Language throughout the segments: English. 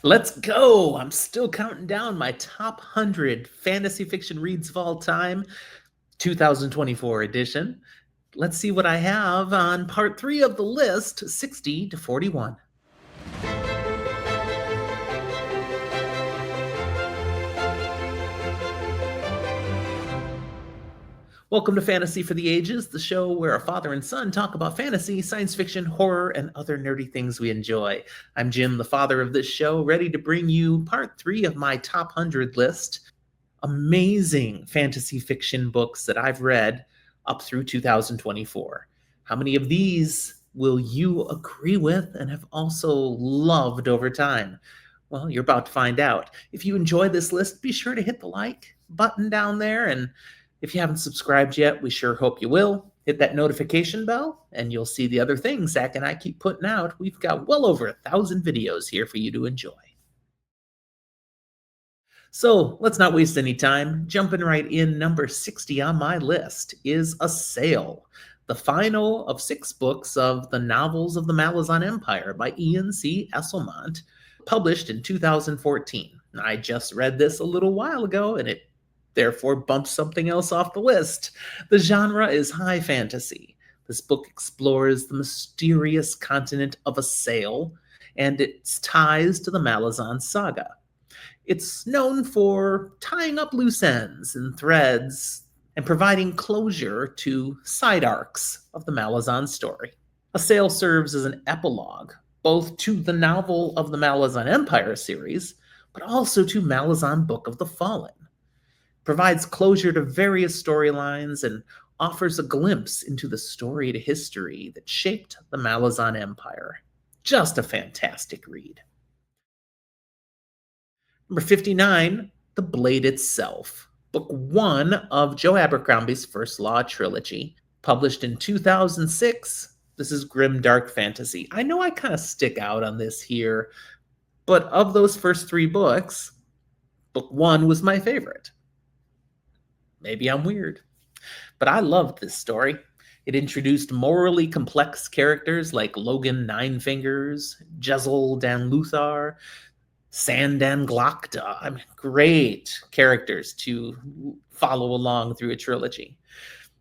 Let's go! I'm still counting down my top 100 fantasy fiction reads of all time, 2024 edition. Let's see what I have on part 3 of the list, 60 to 41. Welcome to Fantasy for the Ages, the show where a father and son talk about fantasy, science fiction, horror, and other nerdy things we enjoy. I'm Jim, the father of this show, ready to bring you part 3 of my top 100 list. Amazing fantasy fiction books that I've read up through 2024. How many of these will you agree with and have also loved over time? Well, you're about to find out. If you enjoy this list, be sure to hit the like button down there, and if you haven't subscribed yet, we sure hope you will. Hit that notification bell, and you'll see the other things Zach and I keep putting out. We've got well over 1,000 videos here for you to enjoy. So let's not waste any time. Jumping right in, number 60 on my list is A Sail, the final of 6 books of the Novels of the Malazan Empire by Ian C. Esselmont, published in 2014. I just read this a little while ago, and it therefore bumps something else off the list. The genre is high fantasy. This book explores the mysterious continent of A Sail and its ties to the Malazan saga. It's known for tying up loose ends and threads and providing closure to side arcs of the Malazan story. A Sail serves as an epilogue, both to the Novel of the Malazan Empire series, but also to Malazan Book of the Fallen. Provides closure to various storylines and offers a glimpse into the storied history that shaped the Malazan Empire. Just a fantastic read. Number 59, The Blade Itself, book 1 of Joe Abercrombie's First Law trilogy, published in 2006. This is grim dark fantasy. I know I kind of stick out on this here, but of those first 3 books, book 1 was my favorite. Maybe I'm weird, but I loved this story. It introduced morally complex characters like Logan Ninefingers, Jezel Dan Luthar, Sandan Glokta. I mean, great characters to follow along through a trilogy.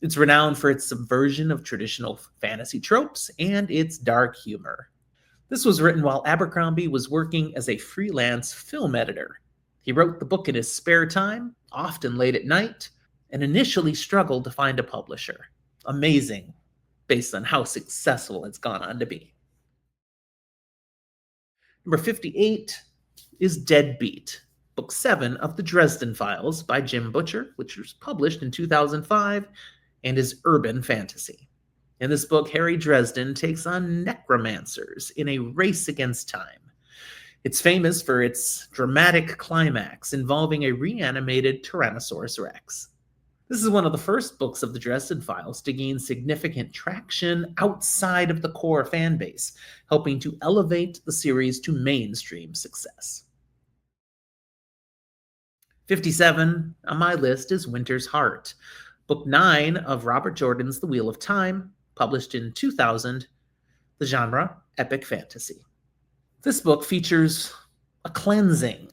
It's renowned for its subversion of traditional fantasy tropes and its dark humor. This was written while Abercrombie was working as a freelance film editor. He wrote the book in his spare time, often late at night, and initially struggled to find a publisher. Amazing, based on how successful it's gone on to be. Number 58 is Deadbeat, book 7 of the Dresden Files by Jim Butcher, which was published in 2005 and is urban fantasy. In this book, Harry Dresden takes on necromancers in a race against time. It's famous for its dramatic climax involving a reanimated Tyrannosaurus Rex. This is one of the first books of the Dresden Files to gain significant traction outside of the core fan base, helping to elevate the series to mainstream success. 57 on my list is Winter's Heart, book 9 of Robert Jordan's The Wheel of Time, published in 2000, the genre epic fantasy. This book features a cleansing,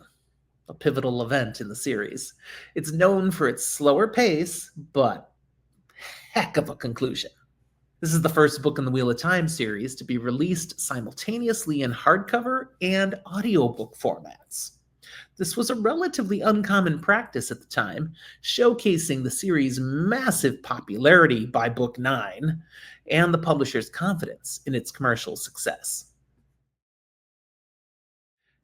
a pivotal event in the series. It's known for its slower pace, but heck of a conclusion. This is the first book in the Wheel of Time series to be released simultaneously in hardcover and audiobook formats. This was a relatively uncommon practice at the time, showcasing the series' massive popularity by book 9 and the publisher's confidence in its commercial success.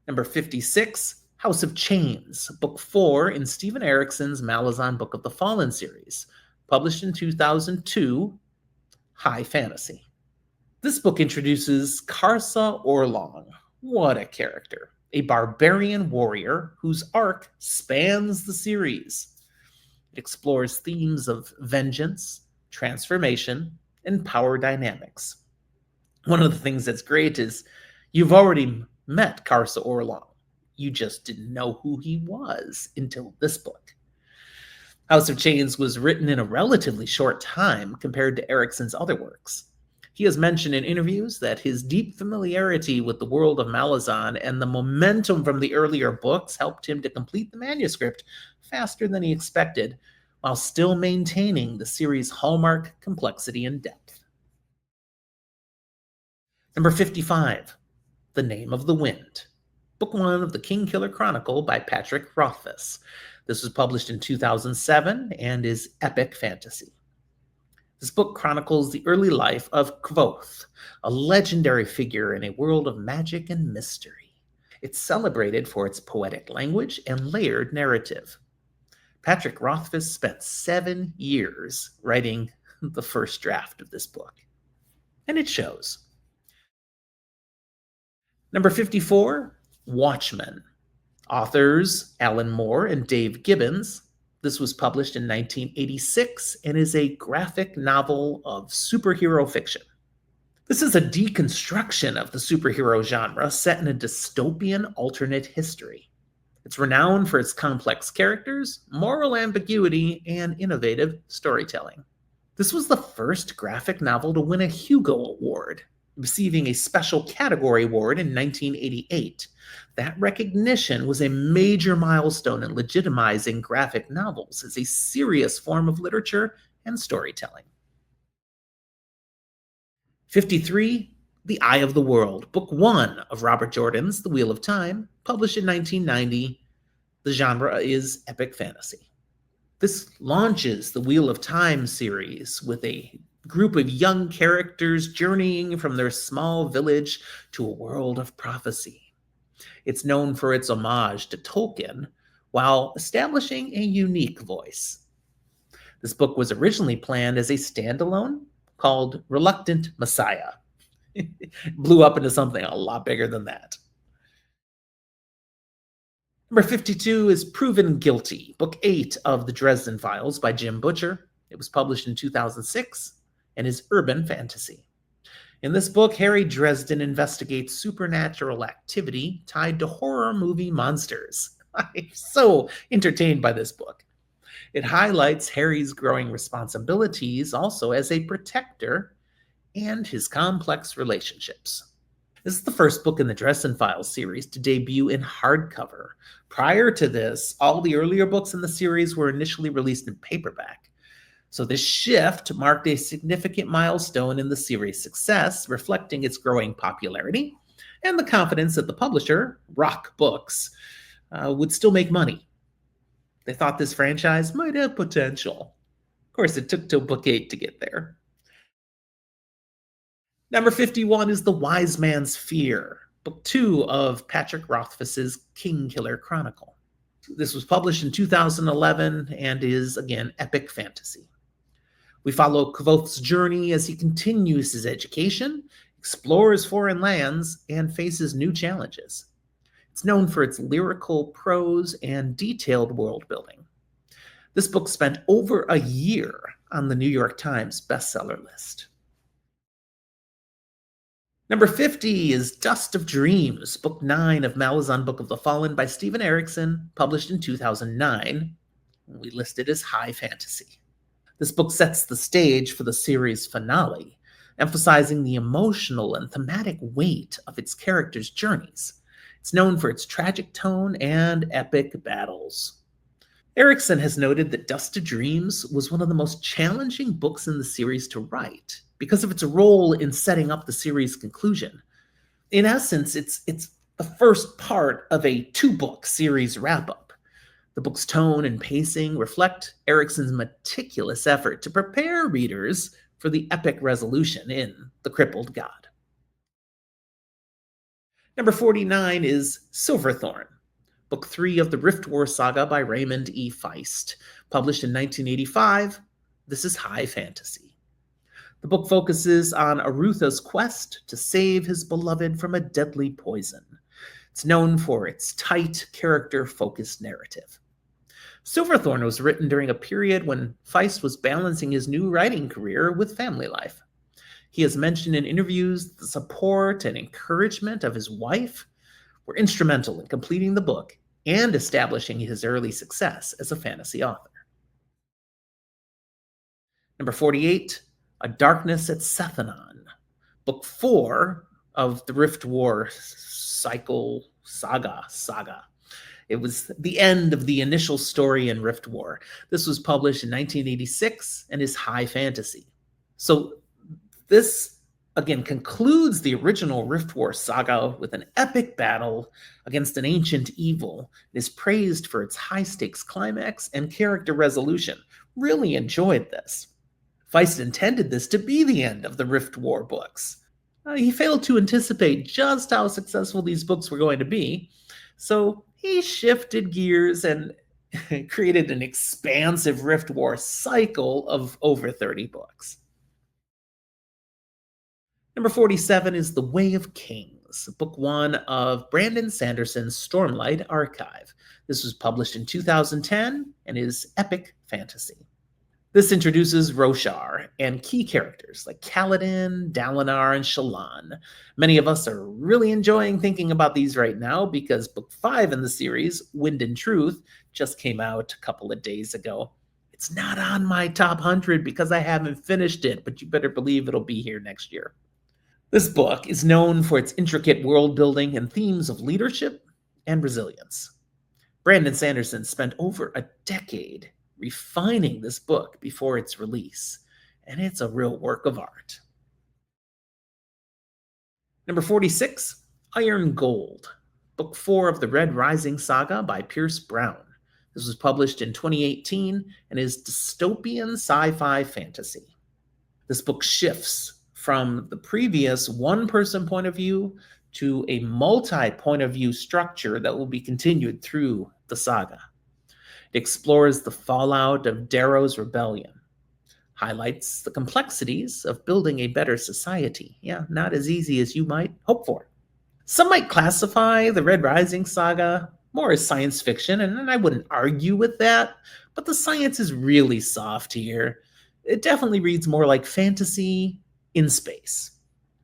Number 56, House of Chains, book 4 in Stephen Erickson's Malazan Book of the Fallen series, published in 2002, high fantasy. This book introduces Karsa Orlong. What a character. A barbarian warrior whose arc spans the series. It explores themes of vengeance, transformation, and power dynamics. One of the things that's great is you've already met Karsa Orlong. You just didn't know who he was until this book. House of Chains was written in a relatively short time compared to Erickson's other works. He has mentioned in interviews that his deep familiarity with the world of Malazan and the momentum from the earlier books helped him to complete the manuscript faster than he expected, while still maintaining the series' hallmark complexity and depth. Number 55, The Name of the Wind, Book 1 of the Kingkiller Chronicle by Patrick Rothfuss. This was published in 2007 and is epic fantasy. This book chronicles the early life of Kvothe, a legendary figure in a world of magic and mystery. It's celebrated for its poetic language and layered narrative. Patrick Rothfuss spent 7 years writing the first draft of this book, and it shows. Number 54, Watchmen. Authors Alan Moore and Dave Gibbons. This was published in 1986 and is a graphic novel of superhero fiction. This is a deconstruction of the superhero genre set in a dystopian alternate history. It's renowned for its complex characters, moral ambiguity, and innovative storytelling. This was the first graphic novel to win a Hugo Award, receiving a special category award in 1988. That recognition was a major milestone in legitimizing graphic novels as a serious form of literature and storytelling. 53, The Eye of the World, Book 1 of Robert Jordan's The Wheel of Time, published in 1990. The genre is epic fantasy. This launches the Wheel of Time series with a group of young characters journeying from their small village to a world of prophecy. It's known for its homage to Tolkien while establishing a unique voice. This book was originally planned as a standalone called Reluctant Messiah. It blew up into something a lot bigger than that. Number 52 is Proven Guilty, Book 8 of the Dresden Files by Jim Butcher. It was published in 2006 and is urban fantasy. In this book, Harry Dresden investigates supernatural activity tied to horror movie monsters. I'm so entertained by this book. It highlights Harry's growing responsibilities also as a protector and his complex relationships. This is the first book in the Dresden Files series to debut in hardcover. Prior to this, all the earlier books in the series were initially released in paperback. So this shift marked a significant milestone in the series' success, reflecting its growing popularity and the confidence that the publisher, Rock Books, would still make money. They thought this franchise might have potential. Of course, it took till book 8 to get there. Number 51 is The Wise Man's Fear, Book 2 of Patrick Rothfuss's Kingkiller Chronicle. This was published in 2011 and is, again, epic fantasy. We follow Kvothe's journey as he continues his education, explores foreign lands, and faces new challenges. It's known for its lyrical prose and detailed world building. This book spent over a year on the New York Times bestseller list. Number 50 is Dust of Dreams, Book 9 of Malazan Book of the Fallen by Stephen Erickson, published in 2009. We list it as high fantasy. This book sets the stage for the series' finale, emphasizing the emotional and thematic weight of its characters' journeys. It's known for its tragic tone and epic battles. Erickson has noted that Dust of Dreams was one of the most challenging books in the series to write because of its role in setting up the series' conclusion. In essence, it's the first part of a 2-book series wrap-up. The book's tone and pacing reflect Erickson's meticulous effort to prepare readers for the epic resolution in The Crippled God. Number 49 is Silverthorn, Book 3 of the Rift War saga by Raymond E. Feist, published in 1985. This is high fantasy. The book focuses on Arutha's quest to save his beloved from a deadly poison. It's known for its tight, character-focused narrative. Silverthorn was written during a period when Feist was balancing his new writing career with family life. He has mentioned in interviews the support and encouragement of his wife were instrumental in completing the book and establishing his early success as a fantasy author. Number 48, A Darkness at Sethanon, Book 4 of the Rift War cycle saga. It was the end of the initial story in Rift War. This was published in 1986 and is high fantasy. So this again concludes the original Rift War saga with an epic battle against an ancient evil. It is praised for its high stakes climax and character resolution. Really enjoyed this. Feist intended this to be the end of the Rift War books. He failed to anticipate just how successful these books were going to be, so he shifted gears and created an expansive Rift War cycle of over 30 books. Number 47 is The Way of Kings, book 1 of Brandon Sanderson's Stormlight Archive. This was published in 2010 and is epic fantasy. This introduces Roshar and key characters like Kaladin, Dalinar, and Shallan. Many of us are really enjoying thinking about these right now because book 5 in the series, Wind and Truth, just came out a couple of days ago. It's not on my top 100 because I haven't finished it, but you better believe it'll be here next year. This book is known for its intricate world building and themes of leadership and resilience. Brandon Sanderson spent over a decade refining this book before its release, and it's a real work of art. Number 46, Iron Gold, book 4 of the Red Rising saga by Pierce Brown. This was published in 2018 and is dystopian sci-fi fantasy. This book shifts from the previous one-person point of view to a multi-point of view structure that will be continued through the saga. It explores the fallout of Darrow's rebellion, highlights the complexities of building a better society. Yeah, not as easy as you might hope for. Some might classify the Red Rising saga more as science fiction, and I wouldn't argue with that, but the science is really soft here. It definitely reads more like fantasy in space.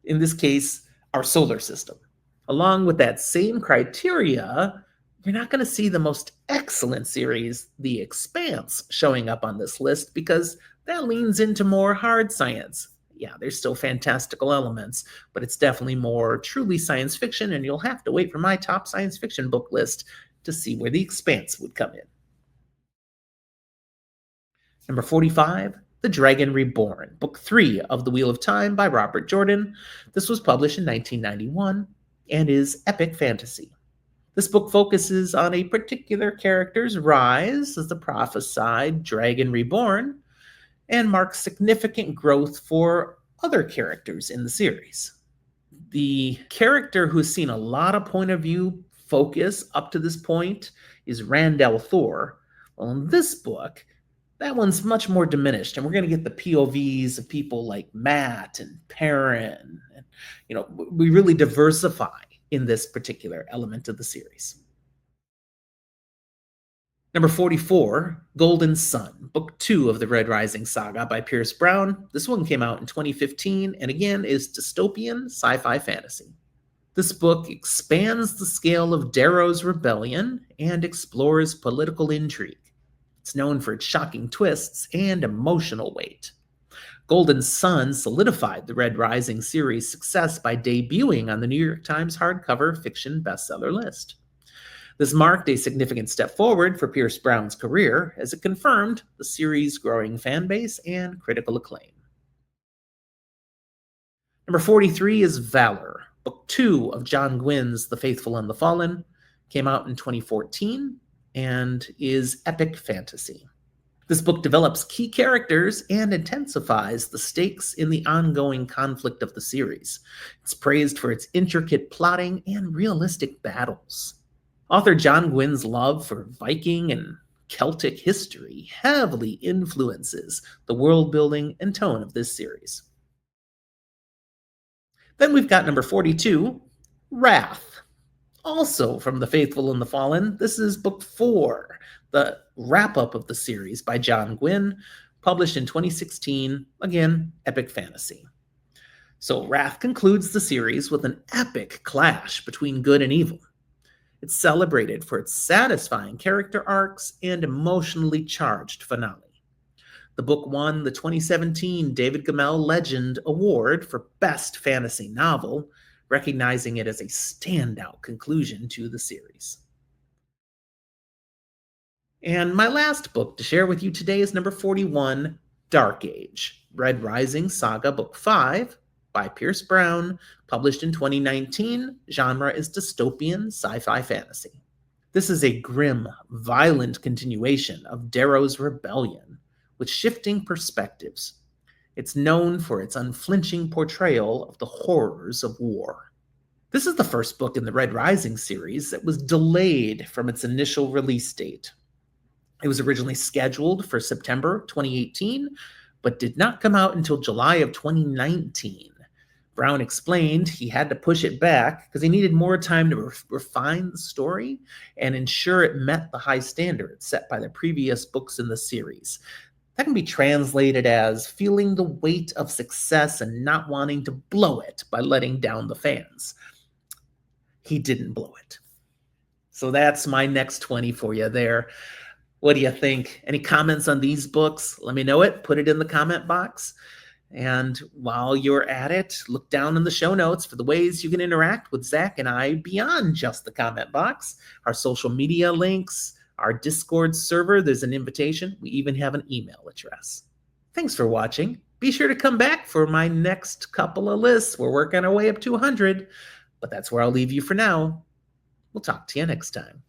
In this case, our solar system. Along with that same criteria, you're not going to see the most excellent series, The Expanse, showing up on this list because that leans into more hard science. Yeah, there's still fantastical elements, but it's definitely more truly science fiction, and you'll have to wait for my top science fiction book list to see where The Expanse would come in. Number 45, The Dragon Reborn, book 3 of The Wheel of Time by Robert Jordan. This was published in 1991 and is epic fantasy. This book focuses on a particular character's rise as the prophesied Dragon Reborn and marks significant growth for other characters in the series. The character who's seen a lot of point of view focus up to this point is Randall Thor. Well, in this book, that one's much more diminished, and we're going to get the POVs of people like Matt and Perrin. And, we really diversify in this particular element of the series. Number 44, Golden Sun, book 2 of the Red Rising saga by Pierce Brown. This one came out in 2015 and again is dystopian sci-fi fantasy. This book expands the scale of Darrow's rebellion and explores political intrigue. It's known for its shocking twists and emotional weight. Golden Sun solidified the Red Rising series' success by debuting on the New York Times hardcover fiction bestseller list. This marked a significant step forward for Pierce Brown's career as it confirmed the series' growing fan base and critical acclaim. Number 43 is Valor, book 2 of John Gwynn's The Faithful and the Fallen, came out in 2014 and is epic fantasy. This book develops key characters and intensifies the stakes in the ongoing conflict of the series. It's praised for its intricate plotting and realistic battles. Author John Gwynn's love for Viking and Celtic history heavily influences the world building and tone of this series. Then we've got number 42, Wrath. Also from The Faithful and the Fallen, this is book 4, the wrap-up of the series by John Gwynn, published in 2016, again, epic fantasy. So Wrath concludes the series with an epic clash between good and evil. It's celebrated for its satisfying character arcs and emotionally charged finale. The book won the 2017 David Gemmell Legend Award for Best Fantasy Novel, recognizing it as a standout conclusion to the series. And my last book to share with you today is number 41, Dark Age, Red Rising Saga Book 5 by Pierce Brown, published in 2019. Genre is dystopian sci-fi fantasy. This is a grim, violent continuation of Darrow's Rebellion, with shifting perspectives. It's known for its unflinching portrayal of the horrors of war. This is the first book in the Red Rising series that was delayed from its initial release date. It was originally scheduled for September 2018, but did not come out until July of 2019. Brown explained he had to push it back because he needed more time to refine the story and ensure it met the high standards set by the previous books in the series. That can be translated as feeling the weight of success and not wanting to blow it by letting down the fans. He didn't blow it. So that's my next 20 for you there. What do you think? Any comments on these books? Let me know it. Put it in the comment box. And while you're at it, look down in the show notes for the ways you can interact with Zach and I beyond just the comment box. Our social media links, our Discord server, there's an invitation. We even have an email address. Thanks for watching. Be sure to come back for my next couple of lists. We're working our way up to 100, but that's where I'll leave you for now. We'll talk to you next time.